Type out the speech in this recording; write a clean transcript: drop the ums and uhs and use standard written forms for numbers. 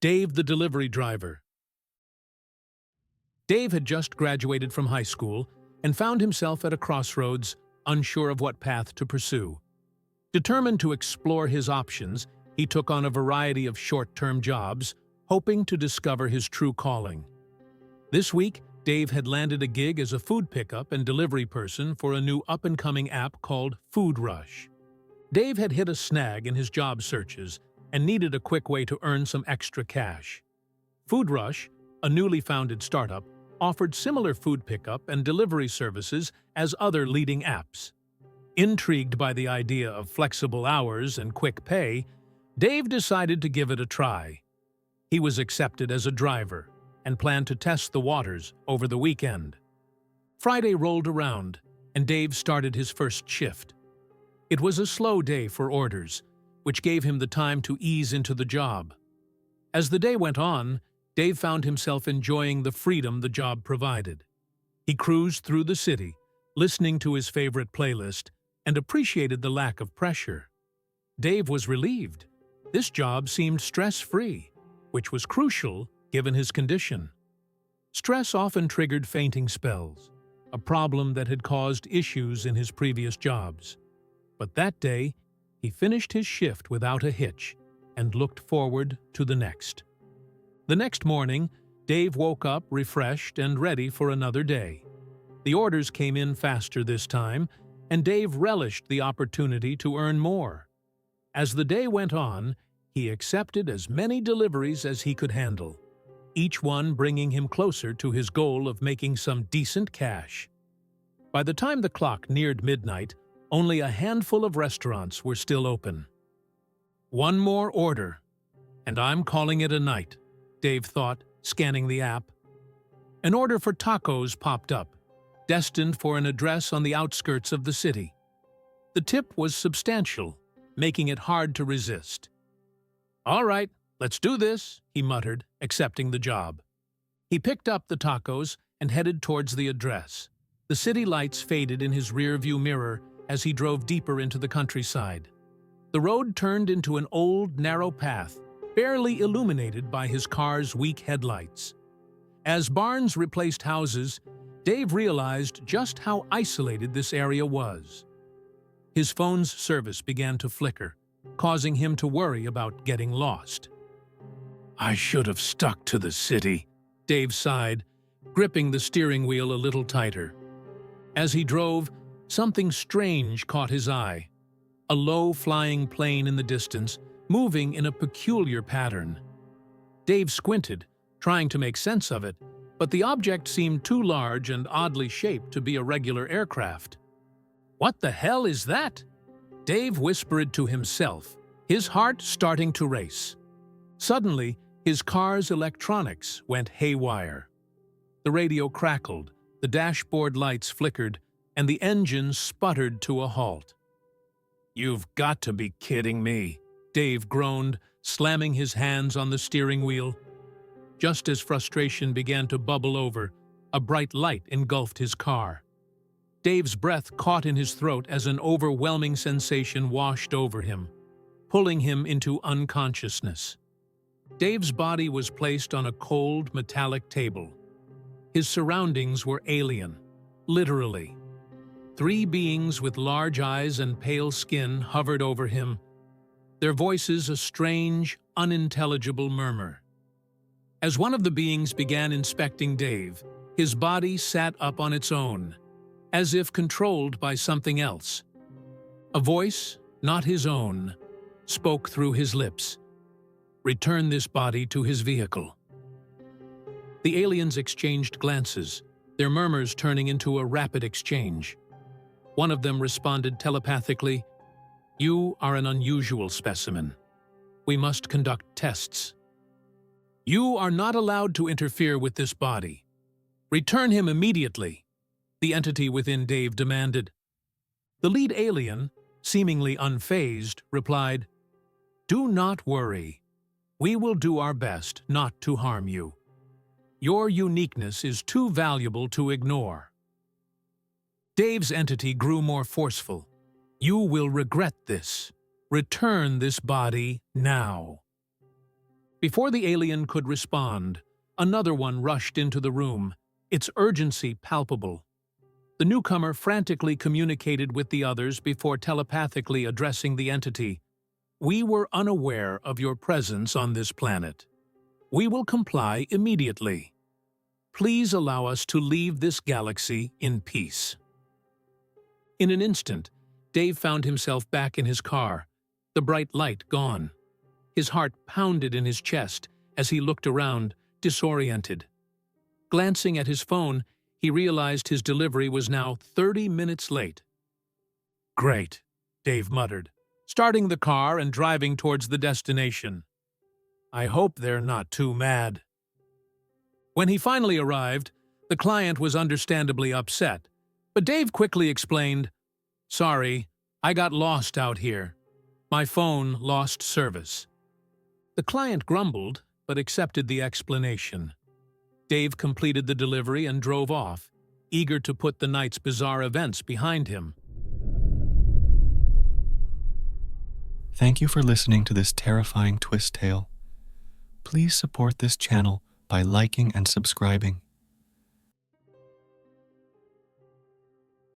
Dave the delivery driver. Dave had just graduated from high school and found himself at a crossroads, unsure of what path to pursue. Determined to explore his options, he took on a variety of short-term jobs, hoping to discover his true calling. This week, Dave had landed a gig as a food pickup and delivery person for a new up-and-coming app called Food Rush. Dave had hit a snag in his job searches and needed a quick way to earn some extra cash. Food Rush, a newly founded startup, offered similar food pickup and delivery services as other leading apps. Intrigued by the idea of flexible hours and quick pay, Dave decided to give it a try. He was accepted as a driver and planned to test the waters over the weekend. Friday rolled around, and Dave started his first shift. It was a slow day for orders, which gave him the time to ease into the job. As the day went on, Dave found himself enjoying the freedom the job provided. He cruised through the city, listening to his favorite playlist, and appreciated the lack of pressure. Dave was relieved. This job seemed stress-free, which was crucial given his condition. Stress often triggered fainting spells, a problem that had caused issues in his previous jobs. But that day, he finished his shift without a hitch and looked forward to the next. The next morning, Dave woke up refreshed and ready for another day. The orders came in faster this time, and Dave relished the opportunity to earn more. As the day went on, he accepted as many deliveries as he could handle, each one bringing him closer to his goal of making some decent cash. By the time the clock neared midnight, only a handful of restaurants were still open. One more order, and I'm calling it a night, Dave thought, scanning the app. An order for tacos popped up, destined for an address on the outskirts of the city. The tip was substantial, making it hard to resist. "All right, let's do this," he muttered, accepting the job. He picked up the tacos and headed towards the address. The city lights faded in his rear-view mirror as he drove deeper into the countryside. The road turned into an old, narrow path, barely illuminated by his car's weak headlights. As barns replaced houses, Dave realized just how isolated this area was. His phone's service began to flicker, causing him to worry about getting lost. "I should have stuck to the city," Dave sighed, gripping the steering wheel a little tighter. As he drove, something strange caught his eye. A low-flying plane in the distance, moving in a peculiar pattern. Dave squinted, trying to make sense of it, but the object seemed too large and oddly shaped to be a regular aircraft. "What the hell is that?" Dave whispered to himself, his heart starting to race. Suddenly, his car's electronics went haywire. The radio crackled, the dashboard lights flickered, and the engine sputtered to a halt. "You've got to be kidding me," Dave groaned, slamming his hands on the steering wheel. Just as frustration began to bubble over, a bright light engulfed his car. Dave's breath caught in his throat as an overwhelming sensation washed over him, pulling him into unconsciousness. Dave's body was placed on a cold, metallic table. His surroundings were alien, literally. Three beings with large eyes and pale skin hovered over him, their voices a strange, unintelligible murmur. As one of the beings began inspecting Dave, his body sat up on its own, as if controlled by something else. A voice, not his own, spoke through his lips. "Return this body to his vehicle." The aliens exchanged glances, their murmurs turning into a rapid exchange. One of them responded telepathically, "You are an unusual specimen. We must conduct tests. You are not allowed to interfere with this body. Return him immediately," the entity within Dave demanded. The lead alien, seemingly unfazed, replied, "Do not worry. We will do our best not to harm you. Your uniqueness is too valuable to ignore." Dave's entity grew more forceful. "You will regret this. Return this body now." Before the alien could respond, another one rushed into the room, its urgency palpable. The newcomer frantically communicated with the others before telepathically addressing the entity. "We were unaware of your presence on this planet. We will comply immediately. Please allow us to leave this galaxy in peace." In an instant, Dave found himself back in his car, the bright light gone. His heart pounded in his chest as he looked around, disoriented. Glancing at his phone, he realized his delivery was now 30 minutes late. "Great," Dave muttered, starting the car and driving towards the destination. "I hope they're not too mad." When he finally arrived, the client was understandably upset, but Dave quickly explained, "Sorry, I got lost out here. My phone lost service." The client grumbled, but accepted the explanation. Dave completed the delivery and drove off, eager to put the night's bizarre events behind him. Thank you for listening to this terrifying twist tale. Please support this channel by liking and subscribing.